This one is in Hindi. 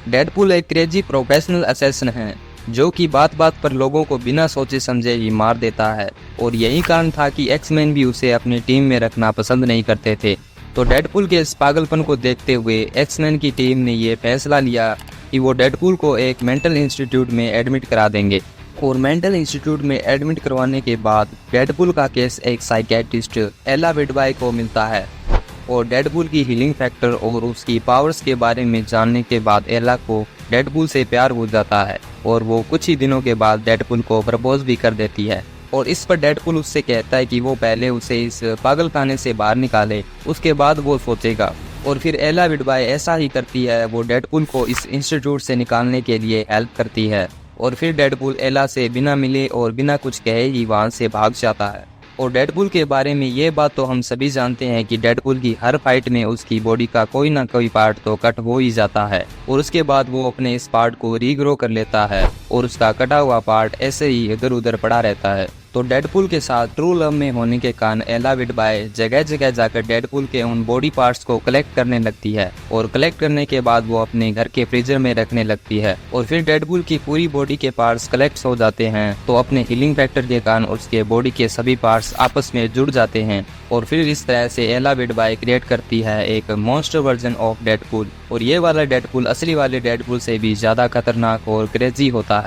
डेडपूल एक क्रेजी प्रोफेशनल असैसिन है जो कि बात बात पर लोगों को बिना सोचे समझे ही मार देता है, और यही कारण था कि एक्समैन भी उसे अपनी टीम में रखना पसंद नहीं करते थे। तो डेडपूल के इस पागलपन को देखते हुए एक्समैन की टीम ने ये फैसला लिया कि वो डेडपूल को एक मेंटल इंस्टीट्यूट में एडमिट करा देंगे। और मेंटल इंस्टीट्यूट में एडमिट करवाने के बाद डेडपूल का केस एक साइकेट्रिस्ट एला विडवाई को मिलता है, और डेडपूल की हीलिंग फैक्टर और उसकी पावर्स के बारे में जानने के बाद एला को डेडपूल से प्यार हो जाता है, और वो कुछ ही दिनों के बाद डेडपूल को प्रपोज भी कर देती है। और इस पर डेडपूल उससे कहता है कि वो पहले उसे इस पागलखाने से बाहर निकाले, उसके बाद वो सोचेगा। और फिर एला विडवाई ऐसा ही करती है, वो डेडपूल को इस इंस्टीट्यूट से निकालने के लिए हेल्प करती है। और फिर डेडपूल एला से बिना मिले और बिना कुछ कहे ही वहाँ से भाग जाता है। और डेडपूल के बारे में ये बात तो हम सभी जानते हैं कि डेडपूल की हर फाइट में उसकी बॉडी का कोई ना कोई पार्ट तो कट हो ही जाता है, और उसके बाद वो अपने इस पार्ट को रीग्रो कर लेता है और उसका कटा हुआ पार्ट ऐसे ही इधर उधर पड़ा रहता है। तो डेडपूल के साथ ट्रू लव में होने के कारण एला विडवाई जगह जगह जाकर डेडपूल के उन बॉडी पार्ट्स को कलेक्ट करने लगती है, और कलेक्ट करने के बाद वो अपने घर के फ्रीजर में रखने लगती है। और फिर डेडपूल की पूरी बॉडी के पार्ट्स कलेक्ट हो जाते हैं, तो अपने हीलिंग फैक्टर के कारण उसके बॉडी के सभी पार्ट्स आपस में जुड़ जाते हैं, और फिर इस तरह से एला विडवाई क्रिएट करती है एक मॉन्स्टर वर्जन ऑफ डेडपूल। और ये वाला डेडपूल असली वाले डेडपूल से भी ज्यादा खतरनाक और क्रेजी होता है।